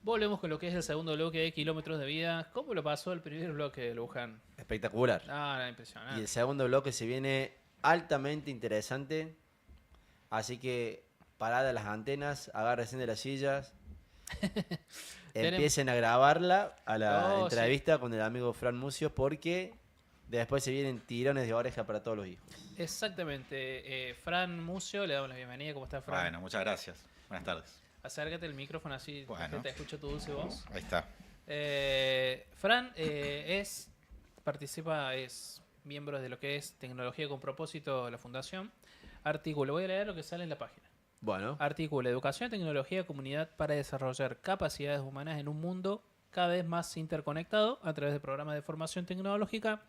Volvemos con lo que es el segundo bloque de Kilómetros de Vida. ¿Cómo lo pasó el primer bloque de Luján? Espectacular. Ah, era Y el impresionante. segundo bloque se viene altamente interesante. Así que parad las antenas, agárrense de las sillas, Tenemos... empiecen a grabarla a la Oh, sí. entrevista con el amigo Fran Mucio porque después se vienen tirones de oreja para todos los hijos. Exactamente. Fran Mucio, le damos la bienvenida. ¿Cómo está, Fran? Bueno, muchas gracias. Buenas tardes. Acércate el micrófono así la Bueno, gente escucha tu dulce voz. ahí está. Fran es miembro de lo que es Tecnología con Propósito, la Fundación. Artículo, voy a leer lo que sale en la página. Bueno, Artículo, Educación, Tecnología, Comunidad para desarrollar capacidades humanas en un mundo cada vez más interconectado a través de programas de formación tecnológica,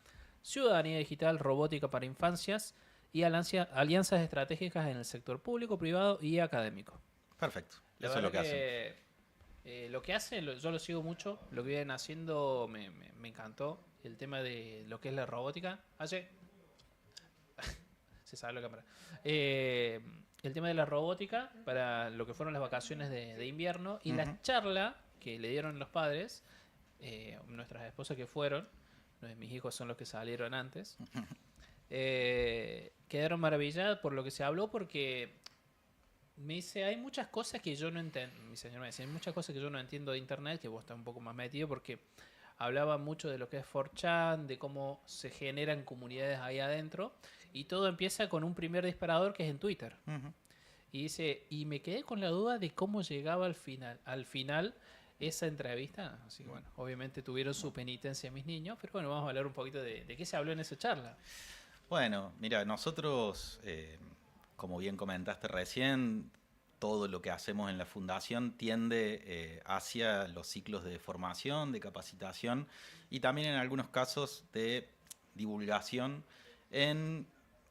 ciudadanía digital, robótica para infancias y alianzas estratégicas en el sector público, privado y académico. Perfecto. La Eso es lo que verdad hacen. lo que hacen, yo lo sigo mucho, lo que vienen haciendo me encantó. El tema de lo que es la robótica. Se sabe la cámara. El tema de la robótica para lo que fueron las vacaciones de invierno y la charla que le dieron los padres, nuestras esposas que fueron, mis hijos son los que salieron antes, quedaron maravilladas por lo que se habló porque me dice, hay muchas cosas que yo no entiendo, mi señor me dice, hay muchas cosas que yo no entiendo de internet, que vos estás un poco más metido porque hablaba mucho de lo que es 4chan, de cómo se generan comunidades ahí adentro y todo empieza con un primer disparador que es en Twitter. Ujú. Y dice, y me quedé con la duda de cómo llegaba al final esa entrevista. Así que bueno, obviamente tuvieron su penitencia mis niños, pero bueno, vamos a hablar un poquito de qué se habló en esa charla. Bueno, mira, nosotros, como bien comentaste recién, todo lo que hacemos en la fundación tiende hacia los ciclos de formación, de capacitación y también en algunos casos de divulgación en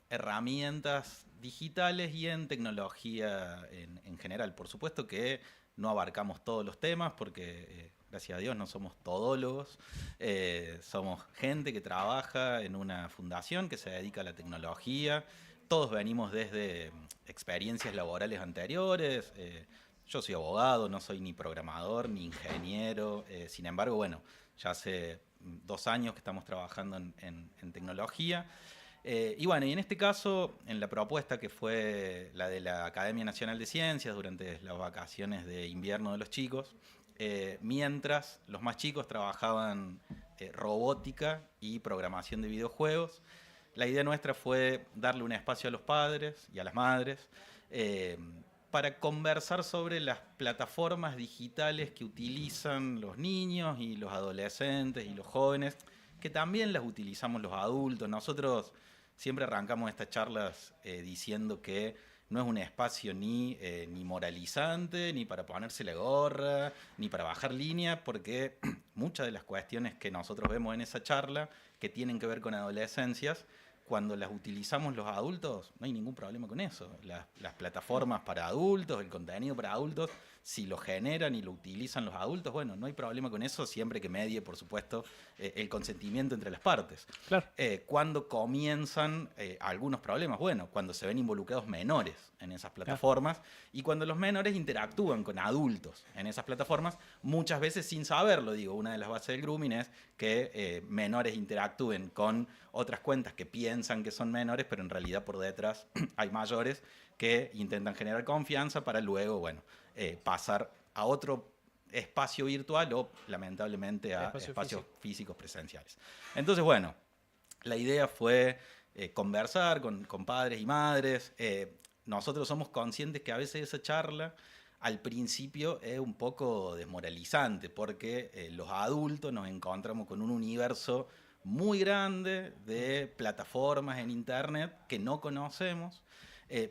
herramientas digitales y en tecnología en general. Por supuesto que no abarcamos todos los temas porque, gracias a Dios, no somos todólogos, somos gente que trabaja en una fundación que se dedica a la tecnología. Todos venimos desde experiencias laborales anteriores. Yo soy abogado, no soy ni programador ni ingeniero. Sin embargo, bueno, ya hace 2 años que estamos trabajando en tecnología. Y bueno, y en este caso, en la propuesta que fue la de la Academia Nacional de Ciencias durante las vacaciones de invierno de los chicos, mientras los más chicos trabajaban robótica y programación de videojuegos, la idea nuestra fue darle un espacio a los padres y a las madres eh, para conversar sobre las plataformas digitales que utilizan los niños y los adolescentes y los jóvenes, que también las utilizamos los adultos. Nosotros siempre arrancamos estas charlas diciendo que no es un espacio ni moralizante, ni para ponerse la gorra, ni para bajar línea, porque muchas de las cuestiones que nosotros vemos en esa charla, que tienen que ver con adolescencias, cuando las utilizamos los adultos, no hay ningún problema con eso. Las plataformas para adultos, el contenido para adultos, si lo generan y lo utilizan los adultos, bueno, no hay problema con eso, siempre que medie, por supuesto, el consentimiento entre las partes. Claro. Cuando comienzan algunos problemas, bueno, cuando se ven involucrados menores en esas Claro. plataformas y cuando los menores interactúan con adultos en esas plataformas, muchas veces sin saberlo, digo, una de las bases del grooming es que menores interactúen con otras cuentas que piensan que son menores, pero en realidad por detrás hay mayores que intentan generar confianza para luego, bueno, pasar a otro espacio virtual o lamentablemente a espacios físicos presenciales. Entonces, bueno, la idea fue conversar con padres y madres. Nosotros somos conscientes que a veces esa charla al principio es un poco desmoralizante porque los adultos nos encontramos con un universo muy grande de plataformas en internet que no conocemos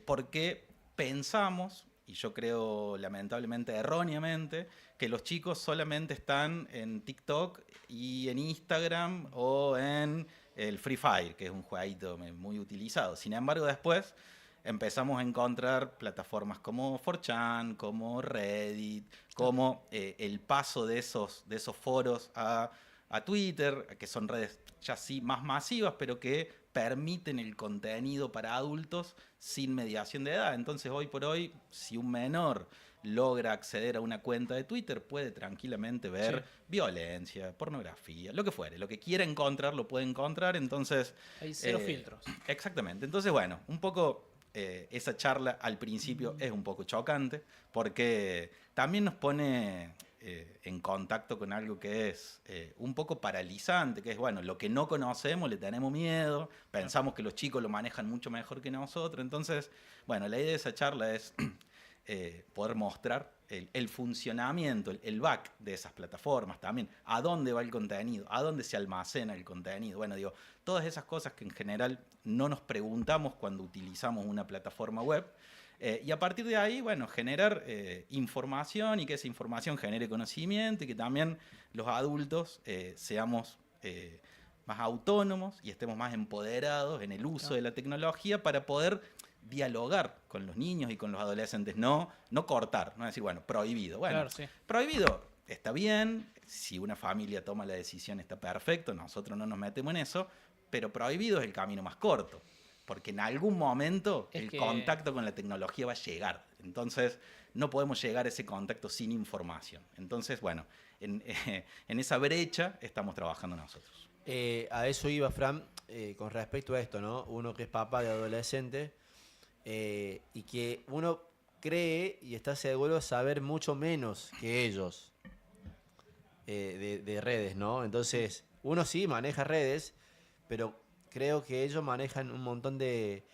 porque pensamos, y yo creo lamentablemente erróneamente, que los chicos solamente están en TikTok y en Instagram o en el Free Fire, que es un jueguito muy utilizado. Sin embargo, después empezamos a encontrar plataformas como 4chan, como Reddit, como el paso de esos foros a Twitter, que son redes ya sí más masivas, pero que permiten el contenido para adultos sin mediación de edad. Entonces, hoy por hoy, si un menor logra acceder a una cuenta de Twitter puede tranquilamente ver violencia, pornografía, lo que fuere. Lo que quiera encontrar lo puede encontrar, entonces... Hay cero filtros. Exactamente. Entonces, bueno, un poco esa charla al principio es un poco chocante porque también nos pone en contacto con algo que es un poco paralizante, que es, bueno, lo que no conocemos le tenemos miedo, pensamos que los chicos lo manejan mucho mejor que nosotros. Entonces, bueno, la idea de esa charla es poder mostrar el funcionamiento, el back de esas plataformas también, a dónde va el contenido, a dónde se almacena el contenido. Bueno, digo, todas esas cosas que en general no nos preguntamos cuando utilizamos una plataforma web. Y a partir de ahí, bueno, generar información y que esa información genere conocimiento y que también los adultos seamos más autónomos y estemos más empoderados en el uso de la tecnología para poder dialogar con los niños y con los adolescentes, no cortar, no decir, bueno, prohibido. Bueno, Claro, sí. prohibido está bien, si una familia toma la decisión está perfecto, nosotros no nos metemos en eso, pero prohibido es el camino más corto, porque en algún momento Es el que- contacto con la tecnología va a llegar. Entonces, no podemos llegar a ese contacto sin información. Entonces, bueno, en esa brecha estamos trabajando nosotros. A eso iba, Fran, con respecto a esto, ¿no? Uno que es papá de adolescente y que uno cree y está seguro de saber mucho menos que ellos de redes, ¿no? Entonces, uno sí maneja redes, pero creo que ellos manejan un montón de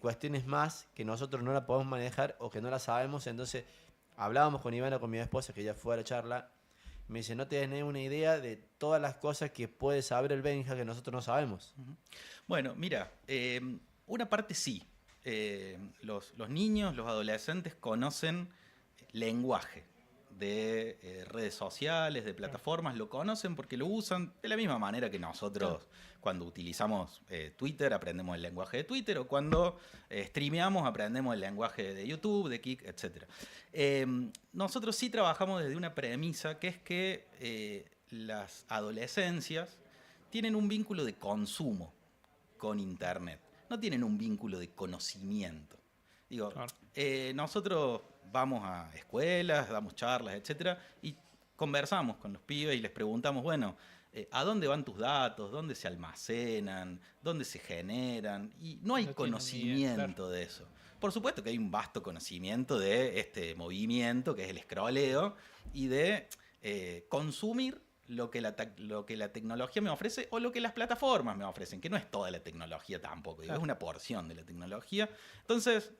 cuestiones más que nosotros no la podemos manejar o que no la sabemos. Entonces, hablábamos con Ivana, con mi esposa, que ya fue a la charla. Me dice, no tenés una idea de todas las cosas que puede saber el Benja que nosotros no sabemos. Bueno, mira, una parte sí. Los niños, los adolescentes conocen lenguaje de redes sociales, de plataformas, lo conocen porque lo usan de la misma manera que nosotros cuando utilizamos Twitter aprendemos el lenguaje de Twitter o cuando streameamos aprendemos el lenguaje de YouTube, de Kik, etc. Nosotros sí trabajamos desde una premisa que es que las adolescencias tienen un vínculo de consumo con Internet, no tienen un vínculo de conocimiento. Digo, Claro. nosotros vamos a escuelas, damos charlas, etcétera, y conversamos con los pibes y les preguntamos, bueno, ¿a dónde van tus datos? ¿Dónde se almacenan? ¿Dónde se generan? Y no hay No tienen ni idea, conocimiento claro. de eso. Por supuesto que hay un vasto conocimiento de este movimiento, que es el scrolleo, y de consumir lo que la tecnología me ofrece o lo que las plataformas me ofrecen, que no es toda la tecnología tampoco, digo, Claro. es una porción de la tecnología. Entonces,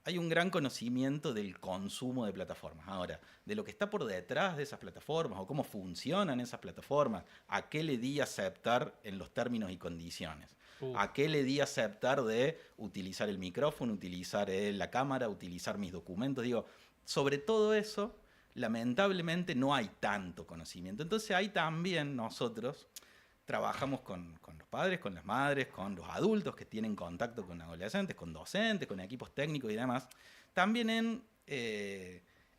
hay un gran conocimiento del consumo de plataformas. Ahora, de lo que está por detrás de esas plataformas o cómo funcionan esas plataformas, a qué le di aceptar en los términos y condiciones, a qué le di aceptar de utilizar el micrófono, utilizar la cámara, utilizar mis documentos. Digo, sobre todo eso, lamentablemente no hay tanto conocimiento. Entonces ahí también nosotros trabajamos con los padres, con las madres, con los adultos que tienen contacto con adolescentes, con docentes, con equipos técnicos y demás, también en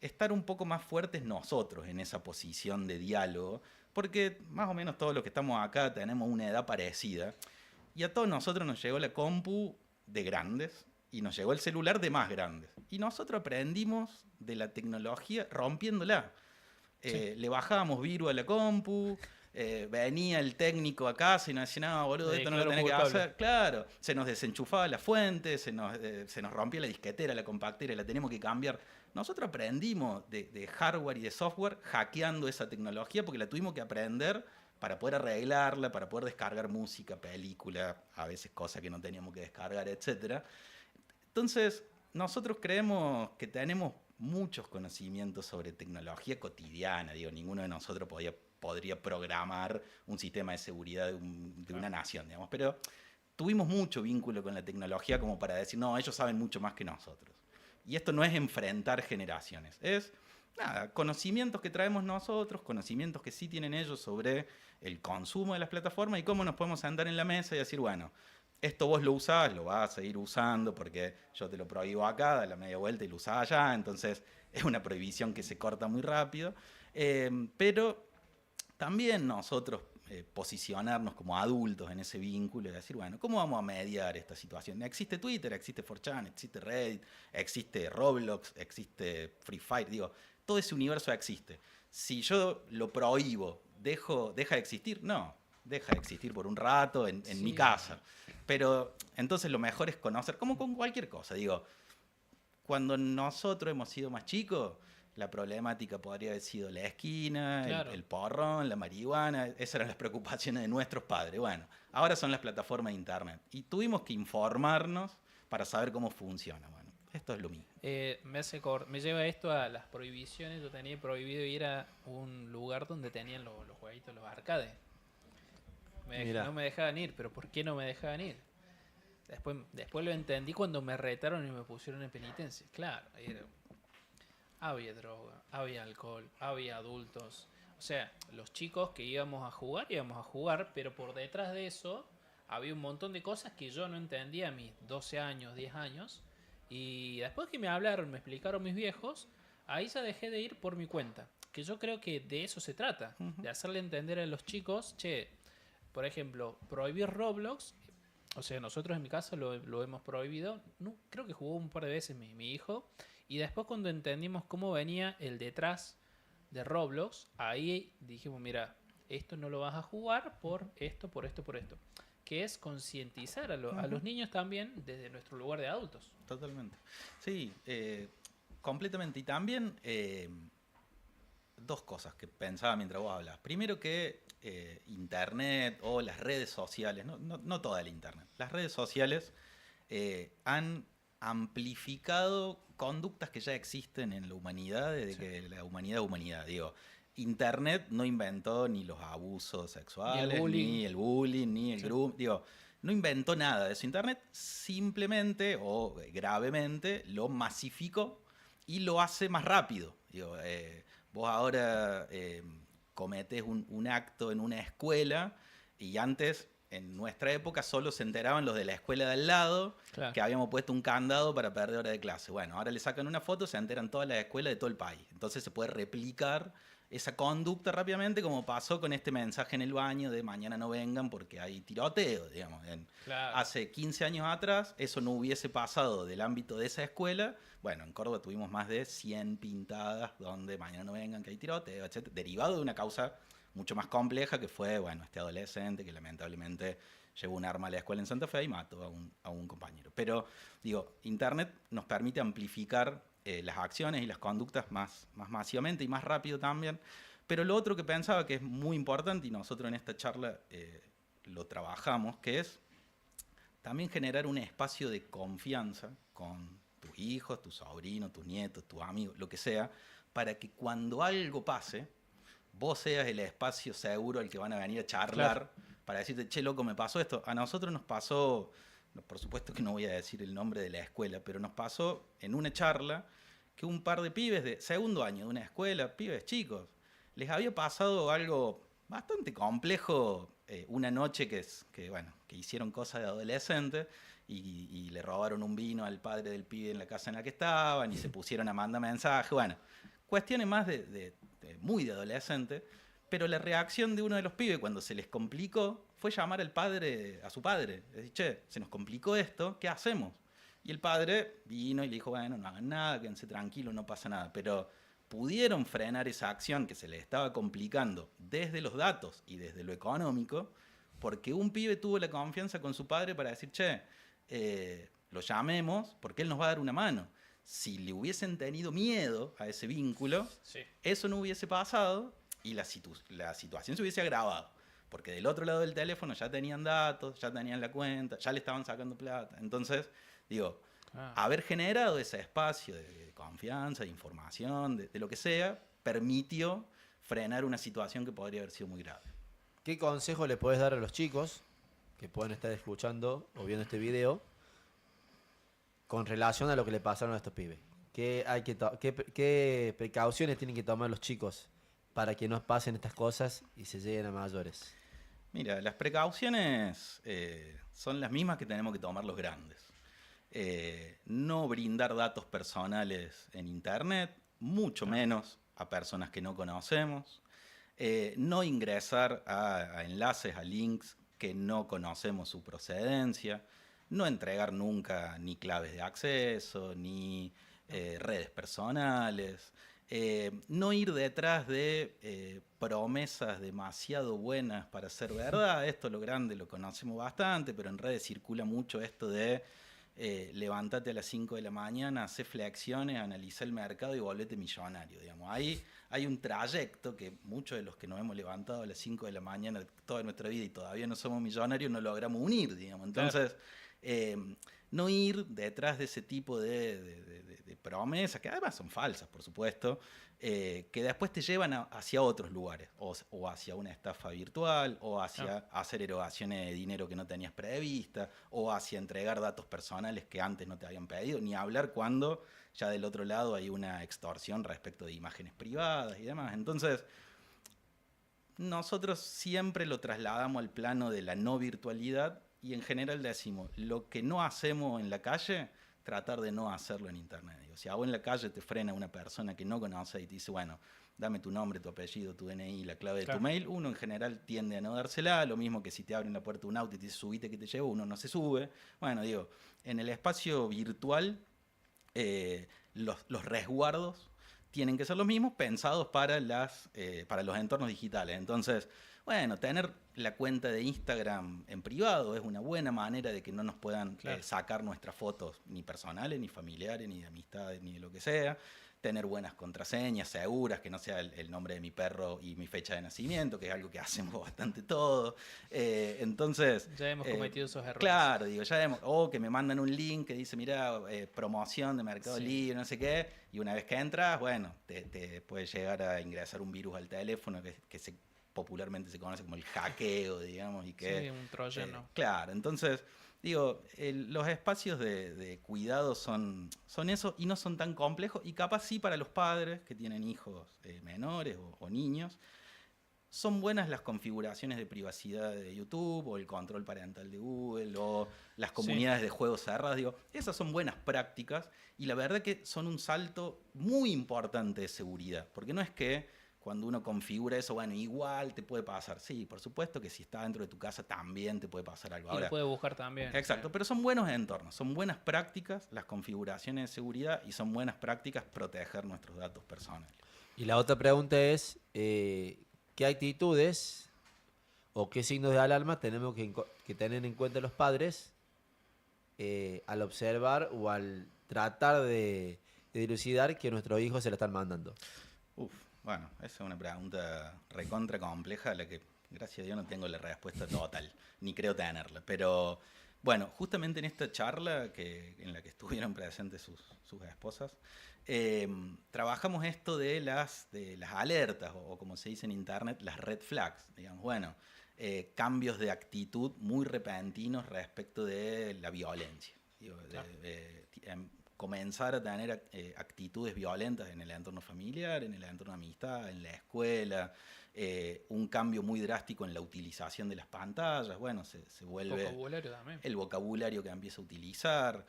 estar un poco más fuertes nosotros en esa posición de diálogo, porque más o menos todos los que estamos acá tenemos una edad parecida, y a todos nosotros nos llegó la compu de grandes, y nos llegó el celular de más grandes, y nosotros aprendimos de la tecnología rompiéndola. Le bajábamos virus a la compu, venía el técnico a casa y nos decía, no, boludo, Me esto no lo declaro tenés que culpable. hacer. Claro, se nos desenchufaba la fuente, se nos rompía la disquetera, la compactera, la tenemos que cambiar. Nosotros aprendimos de hardware y de software hackeando esa tecnología porque la tuvimos que aprender para poder arreglarla, para poder descargar música, película, a veces cosas que no teníamos que descargar, etc. Entonces, nosotros creemos que tenemos muchos conocimientos sobre tecnología cotidiana. Digo, ninguno de nosotros podría programar un sistema de seguridad de una nación, digamos. Pero tuvimos mucho vínculo con la tecnología como para decir, no, ellos saben mucho más que nosotros. Y esto no es enfrentar generaciones, es nada, conocimientos que traemos nosotros, conocimientos que sí tienen ellos sobre el consumo de las plataformas y cómo nos podemos sentar en la mesa y decir, bueno, esto vos lo usás, lo vas a seguir usando porque yo te lo prohíbo acá, da la media vuelta y lo usás allá, entonces es una prohibición que se corta muy rápido. Pero también nosotros posicionarnos como adultos en ese vínculo y decir, bueno, ¿cómo vamos a mediar esta situación? Existe Twitter, existe 4chan, existe Reddit, existe Roblox, existe Free Fire, digo, todo ese universo existe. Si yo lo prohíbo, ¿deja de existir? No, deja de existir por un rato en mi casa. Pero entonces lo mejor es conocer, como con cualquier cosa, digo, cuando nosotros hemos sido más chicos, la problemática podría haber sido la esquina, Claro. el porrón, la marihuana. Esas eran las preocupaciones de nuestros padres. Bueno, ahora son las plataformas de internet. Y tuvimos que informarnos para saber cómo funciona. Bueno, esto es lo mismo. Me lleva esto a las prohibiciones. Yo tenía prohibido ir a un lugar donde tenían los jueguitos, los arcades. Mirá. No me dejaban ir, pero ¿por qué no me dejaban ir? Después lo entendí cuando me retaron y me pusieron en penitencia. Claro, había droga, había alcohol, había adultos. O sea, los chicos que íbamos a jugar, pero por detrás de eso había un montón de cosas que yo no entendía a mis 12 años, 10 años. Y después que me hablaron, me explicaron mis viejos, ahí ya dejé de ir por mi cuenta. Que yo creo que de eso se trata, de hacerle entender a los chicos, che, por ejemplo, prohibir Roblox. O sea, nosotros en mi caso lo hemos prohibido. No, creo que jugó un par de veces mi hijo. Y después cuando entendimos cómo venía el detrás de Roblox, ahí dijimos, mira, esto no lo vas a jugar por esto, por esto, por esto. Que es concientizar a los niños también desde nuestro lugar de adultos. Totalmente. Sí, completamente. Y también dos cosas que pensaba mientras vos hablabas. Primero que Internet o las redes sociales, no toda la Internet, las redes sociales han amplificado conductas que ya existen en la humanidad desde que la humanidad es humanidad. Digo, Internet no inventó ni los abusos sexuales, ni el bullying, ni el grooming. Digo, no inventó nada de eso. Internet simplemente o gravemente lo masificó y lo hace más rápido. Digo, vos ahora cometés un acto en una escuela y antes, en nuestra época, solo se enteraban los de la escuela de al lado, Claro. que habíamos puesto un candado para perder hora de clase. Bueno, ahora le sacan una foto, se enteran todas las escuelas de todo el país. Entonces se puede replicar esa conducta rápidamente, como pasó con este mensaje en el baño de mañana no vengan porque hay tiroteo, digamos. Claro. Hace 15 años atrás eso no hubiese pasado del ámbito de esa escuela. Bueno, en Córdoba tuvimos más de 100 pintadas donde mañana no vengan que hay tiroteo, etc. Derivado de una causa mucho más compleja que fue, bueno, este adolescente que lamentablemente llevó un arma a la escuela en Santa Fe y mató a un compañero. Pero, digo, Internet nos permite amplificar las acciones y las conductas más masivamente y más rápido también. Pero lo otro que pensaba que es muy importante, y nosotros en esta charla lo trabajamos, que es también generar un espacio de confianza con tus hijos, tus sobrinos, tus nietos, tus amigos, lo que sea, para que cuando algo pase, vos seas el espacio seguro al que van a venir a charlar, para decirte, che, loco, me pasó esto. A nosotros nos pasó, por supuesto que no voy a decir el nombre de la escuela, pero nos pasó en una charla que un par de pibes de segundo año de una escuela, pibes chicos, les había pasado algo bastante complejo una noche que hicieron cosas de adolescente y le robaron un vino al padre del pibe en la casa en la que estaban y se pusieron a mandar mensajes. Bueno, cuestiones más muy de adolescente, pero la reacción de uno de los pibes cuando se les complicó fue llamar a su padre. Decir, che, se nos complicó esto, ¿qué hacemos? Y el padre vino y le dijo, bueno, no hagan nada, quédense tranquilos, no pasa nada. Pero pudieron frenar esa acción que se les estaba complicando desde los datos y desde lo económico, porque un pibe tuvo la confianza con su padre para decir, che, lo llamemos porque él nos va a dar una mano. Si le hubiesen tenido miedo a ese vínculo, eso no hubiese pasado y la situación se hubiese agravado. Porque del otro lado del teléfono ya tenían datos, ya tenían la cuenta, ya le estaban sacando plata. Entonces, digo, haber generado ese espacio de confianza, de información, de lo que sea, permitió frenar una situación que podría haber sido muy grave. ¿Qué consejo le podés dar a los chicos que pueden estar escuchando o viendo este video con relación a lo que le pasaron a estos pibes? ¿Qué precauciones tienen que tomar los chicos para que no pasen estas cosas y se lleguen a mayores? Mira, las precauciones son las mismas que tenemos que tomar los grandes. No brindar datos personales en Internet, mucho menos a personas que no conocemos. No ingresar a enlaces, a links que no conocemos su procedencia, no entregar nunca ni claves de acceso, ni redes personales, no ir detrás de promesas demasiado buenas para ser verdad. Esto lo grande lo conocemos bastante, pero en redes circula mucho esto de levántate a las 5 de la mañana, hace flexiones, analiza el mercado y volvete millonario. Digamos. Ahí hay un trayecto que muchos de los que nos hemos levantado a las 5 de la mañana toda nuestra vida y todavía no somos millonarios no logramos unir. Digamos. Entonces, no ir detrás de ese tipo de promesas, que además son falsas, por supuesto, que después te llevan hacia otros lugares, o hacia una estafa virtual, o hacia hacer erogaciones de dinero que no tenías prevista, o hacia entregar datos personales que antes no te habían pedido, ni hablar cuando ya del otro lado hay una extorsión respecto de imágenes privadas y demás. Entonces, nosotros siempre lo trasladamos al plano de la no virtualidad y en general decimos, lo que no hacemos en la calle, tratar de no hacerlo en internet. Digo, si a vos en la calle te frena una persona que no conoce y te dice, bueno, dame tu nombre, tu apellido, tu DNI, la clave de tu mail, uno en general tiende a no dársela, lo mismo que si te abren la puerta de un auto y te dice subite que te llevo, uno no se sube. Bueno, digo, en el espacio virtual los resguardos tienen que ser los mismos pensados para los entornos digitales. Entonces, bueno, tener la cuenta de Instagram en privado es una buena manera de que no nos puedan sacar nuestras fotos ni personales, ni familiares, ni de amistades, ni de lo que sea. Tener buenas contraseñas seguras, que no sea el nombre de mi perro y mi fecha de nacimiento, que es algo que hacemos bastante todo. Entonces... Ya hemos cometido esos errores. Claro, digo, o que me mandan un link que dice, mira, promoción de Mercado Libre, no sé qué, y una vez que entras, bueno, te puede llegar a ingresar un virus al teléfono que popularmente se conoce como el hackeo, digamos, y que... Sí, un troyano. Claro, entonces... Digo, los espacios de cuidado son eso y no son tan complejos y capaz sí para los padres que tienen hijos menores o niños. Son buenas las configuraciones de privacidad de YouTube o el control parental de Google o las comunidades de juegos cerradas. Digo, esas son buenas prácticas y la verdad que son un salto muy importante de seguridad. Porque no es que cuando uno configura eso, bueno, igual te puede pasar. Sí, por supuesto que si está dentro de tu casa también te puede pasar algo. Y lo puede buscar también. Exacto, pero son buenos entornos, son buenas prácticas las configuraciones de seguridad y son buenas prácticas proteger nuestros datos personales. Y la otra pregunta es, ¿qué actitudes o qué signos de alarma tenemos que tener en cuenta los padres al observar o al tratar de dilucidar que nuestros hijos se la están mandando? Bueno, esa es una pregunta recontra compleja a la que, gracias a Dios, no tengo la respuesta total, ni creo tenerla. Pero, bueno, justamente en esta charla en la que estuvieron presentes sus esposas, trabajamos esto de las alertas, o como se dice en internet, las red flags. Digamos, bueno, cambios de actitud muy repentinos respecto de la violencia. Digo, comenzar a tener actitudes violentas en el entorno familiar, en el entorno de amistad, en la escuela, un cambio muy drástico en la utilización de las pantallas, bueno, se vuelve vocabulario también. El vocabulario que empieza a utilizar,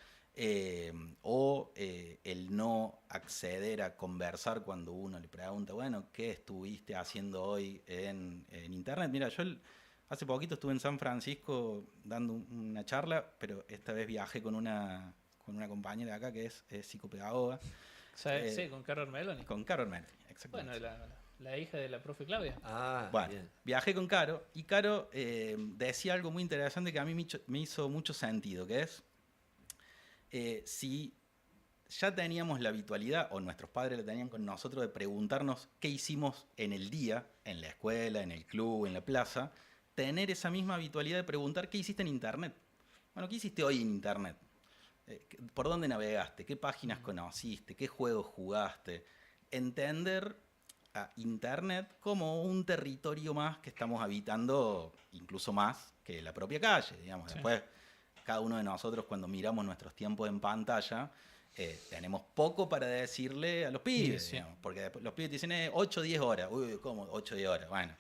o el no acceder a conversar cuando uno le pregunta, bueno, ¿qué estuviste haciendo hoy en internet? Mira, yo hace poquito estuve en San Francisco dando una charla, pero esta vez viajé con una compañera de acá que es psicopedagoga. Sí, con Carol Meloni. Con Carol Meloni, exactamente. Bueno, la hija de la profe Claudia. Bueno, bien. Viajé con Caro y Caro decía algo muy interesante que a mí me hizo mucho sentido, que es si ya teníamos la habitualidad, o nuestros padres la tenían con nosotros, de preguntarnos qué hicimos en el día, en la escuela, en el club, en la plaza, tener esa misma habitualidad de preguntar qué hiciste en internet. Bueno, ¿qué hiciste hoy en internet? ¿Por dónde navegaste? ¿Qué páginas conociste? ¿Qué juegos jugaste? Entender a internet como un territorio más que estamos habitando, incluso más que la propia calle, digamos. Sí. Después, cada uno de nosotros, cuando miramos nuestros tiempos en pantalla, tenemos poco para decirle a los pibes, sí. Digamos, porque después los pibes te dicen 8 o 10 horas. Uy, ¿cómo? 8 o 10 horas. Bueno,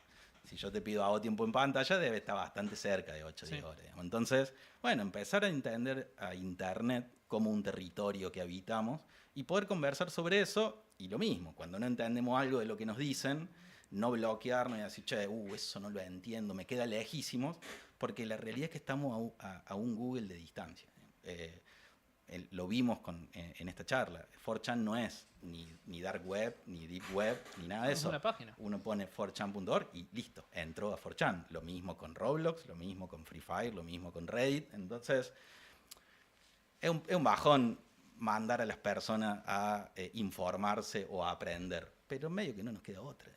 si yo te pido hago tiempo en pantalla, debe estar bastante cerca de 8 o 10 horas. Digamos. Entonces, bueno, empezar a entender a internet como un territorio que habitamos y poder conversar sobre eso. Y lo mismo, cuando no entendemos algo de lo que nos dicen, no bloquearnos y decir, che, eso no lo entiendo, me queda lejísimos, porque la realidad es que estamos a un Google de distancia. Lo vimos en esta charla. 4chan no es ni dark web, ni deep web, ni nada de eso. Es una página. Uno pone 4chan.org y listo, entró a 4chan. Lo mismo con Roblox, lo mismo con Free Fire, lo mismo con Reddit. Entonces, es un bajón mandar a las personas a informarse o a aprender. Pero medio que no nos queda otra.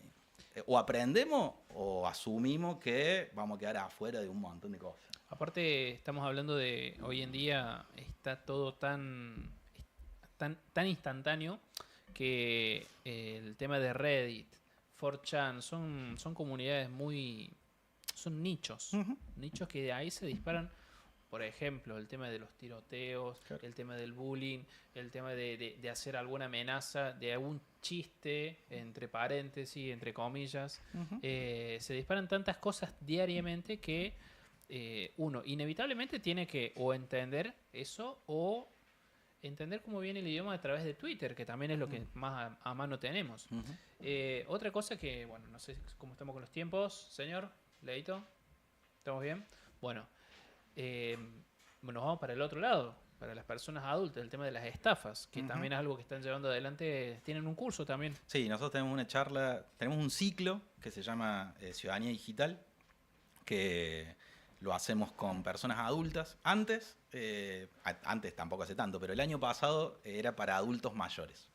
O aprendemos o asumimos que vamos a quedar afuera de un montón de cosas. Aparte, estamos hablando de hoy en día está todo tan instantáneo que el tema de Reddit, 4chan, son comunidades son nichos, nichos que de ahí se disparan. Por ejemplo, el tema de los tiroteos, claro, el tema del bullying, el tema de hacer alguna amenaza, de algún chiste, entre paréntesis, entre comillas. Se disparan tantas cosas diariamente que uno inevitablemente tiene que o entender eso o entender cómo viene el idioma a través de Twitter, que también es lo que más a mano tenemos. Otra cosa que, bueno, no sé cómo estamos con los tiempos, señor Leito. ¿Estamos bien? Bueno. Nos vamos para el otro lado, para las personas adultas, el tema de las estafas, que también es algo que están llevando adelante. Tienen un curso también. Sí, nosotros tenemos una charla, tenemos un ciclo que se llama Ciudadanía Digital, que lo hacemos con personas adultas. Antes tampoco hace tanto, pero el año pasado era para adultos mayores.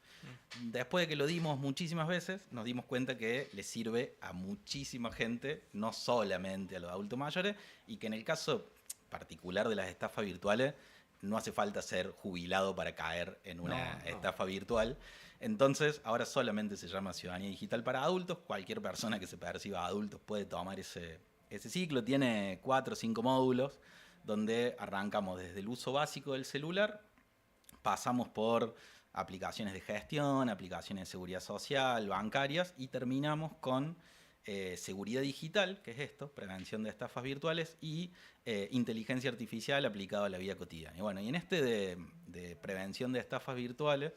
Después de que lo dimos muchísimas veces, nos dimos cuenta que le sirve a muchísima gente, no solamente a los adultos mayores, y que en el caso particular de las estafas virtuales no hace falta ser jubilado para caer en una estafa virtual. Entonces ahora solamente se llama Ciudadanía Digital para adultos. Cualquier persona que se perciba adulto puede tomar ese ciclo. Tiene 4 o 5 módulos donde arrancamos desde el uso básico del celular, pasamos por aplicaciones de gestión, aplicaciones de seguridad social, bancarias, y terminamos con seguridad digital, que es esto, prevención de estafas virtuales, y inteligencia artificial aplicada a la vida cotidiana. Y bueno, y en este de prevención de estafas virtuales,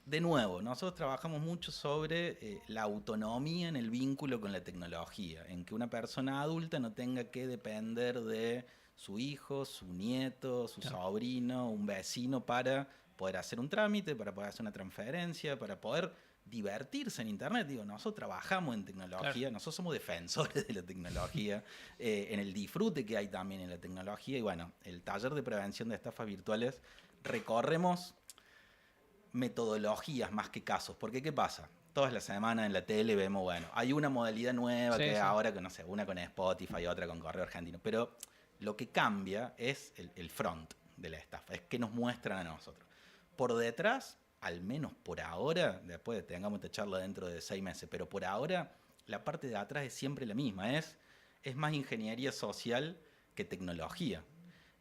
de nuevo, nosotros trabajamos mucho sobre la autonomía en el vínculo con la tecnología, en que una persona adulta no tenga que depender de su hijo, su nieto, su sobrino, un vecino para poder hacer un trámite, para poder hacer una transferencia, para poder divertirse en Internet. Digo, nosotros trabajamos en tecnología, nosotros somos defensores de la tecnología, en el disfrute que hay también en la tecnología. Y bueno, el taller de prevención de estafas virtuales recorremos metodologías más que casos. Porque ¿qué pasa? Todas las semanas en la tele vemos, bueno, hay una modalidad nueva que ahora, que no sé, una con Spotify y otra con Correo Argentino. Pero lo que cambia es el front de la estafa, es que nos muestran a nosotros. Por detrás, al menos por ahora, después tengamos esta charla dentro de 6 meses, pero por ahora la parte de atrás es siempre la misma, es más ingeniería social que tecnología.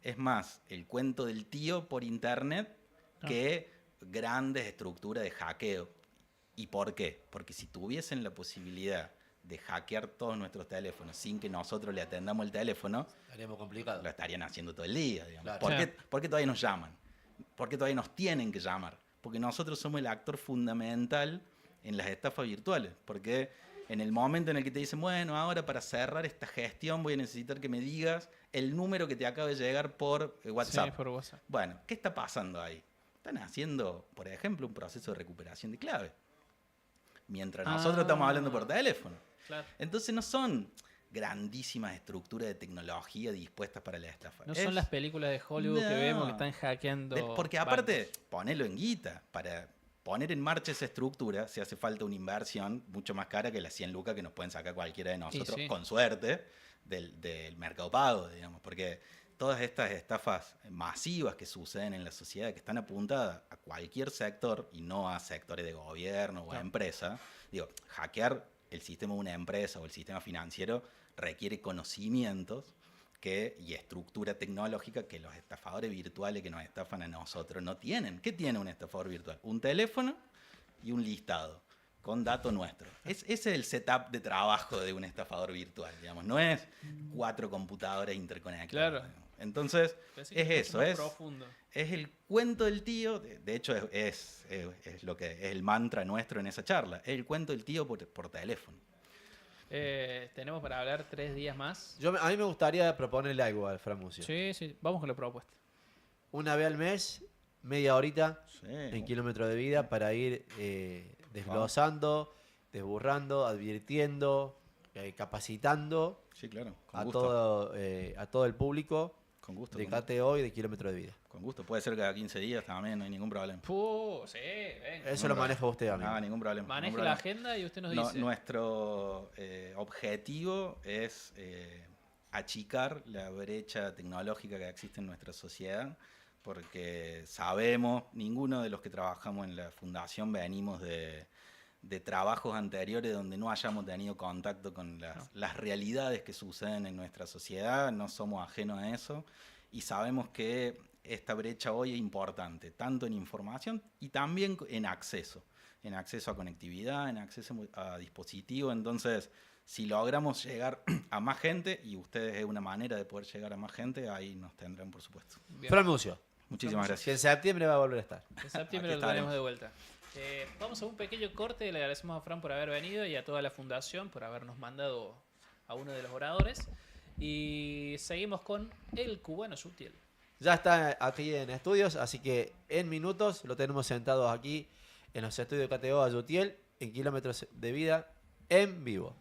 Es más el cuento del tío por internet que grandes estructuras de hackeo. ¿Y por qué? Porque si tuviesen la posibilidad de hackear todos nuestros teléfonos sin que nosotros le atendamos el teléfono, estaríamos complicados. Lo estarían haciendo todo el día, digamos. Claro. ¿Por qué todavía nos llaman? ¿Por qué todavía nos tienen que llamar? Porque nosotros somos el actor fundamental en las estafas virtuales. Porque en el momento en el que te dicen, bueno, ahora para cerrar esta gestión voy a necesitar que me digas el número que te acaba de llegar por WhatsApp. Sí, por WhatsApp. Bueno, ¿qué está pasando ahí? Están haciendo, por ejemplo, un proceso de recuperación de clave. Mientras nosotros estamos hablando por teléfono. Claro. Entonces no son grandísimas estructuras de tecnología dispuestas para la estafa. No son las películas de Hollywood que vemos que están hackeando. Porque aparte, ponelo en guita. Para poner en marcha esa estructura se hace falta una inversión mucho más cara que las 100 lucas que nos pueden sacar cualquiera de nosotros, con suerte, del Mercado Pago, digamos. Porque todas estas estafas masivas que suceden en la sociedad, que están apuntadas a cualquier sector y no a sectores de gobierno o a empresa, digo, hackear el sistema de una empresa o el sistema financiero requiere conocimientos y estructura tecnológica que los estafadores virtuales que nos estafan a nosotros no tienen. ¿Qué tiene un estafador virtual? Un teléfono y un listado con datos nuestros. Ese es el setup de trabajo de un estafador virtual, digamos. No es 4 computadoras interconectadas. Claro. Entonces, Pensé que es era eso, mucho es, más profundo. es el cuento del tío, de hecho es lo que es el mantra nuestro en esa charla, es el cuento del tío por teléfono. Tenemos para hablar 3 días más. A mí me gustaría proponerle algo al Fran Mucio. Sí, sí, vamos con la propuesta. Una vez al mes, media horita Sí. en kilómetro de vida para ir desglosando, desburrando, advirtiendo, capacitando Sí, claro, con a gusto. todo el público Con gusto. de Con, KTO y de kilómetro de vida. con gusto. Puede ser cada 15 días también, no hay ningún problema. Sí, venga. Eso lo maneja usted, amigo. No, ningún problema. Maneje ningún la problema. agenda y usted nos No, dice. nuestro objetivo es achicar la brecha tecnológica que existe en nuestra sociedad, porque sabemos, ninguno de los que trabajamos en la fundación venimos de trabajos anteriores donde no hayamos tenido contacto con las realidades que suceden en nuestra sociedad, no somos ajenos a eso y sabemos que esta brecha hoy es importante, tanto en información y también en acceso a conectividad, en acceso a dispositivos. Entonces, si logramos llegar a más gente, y ustedes es una manera de poder llegar a más gente, ahí nos tendrán, por supuesto. Bien. Fran Mucio, Muchísimas que en gracias. septiembre va a volver a estar. En septiembre Aquí lo tenemos estaremos. de vuelta. Vamos a un pequeño corte. Le agradecemos a Fran por haber venido y a toda la fundación por habernos mandado a uno de los oradores. Y seguimos con el cubano Sutil. Ya está aquí en estudios, así que en minutos lo tenemos sentados aquí en los estudios de KTO Ayutiel, en kilómetros de vida, en vivo.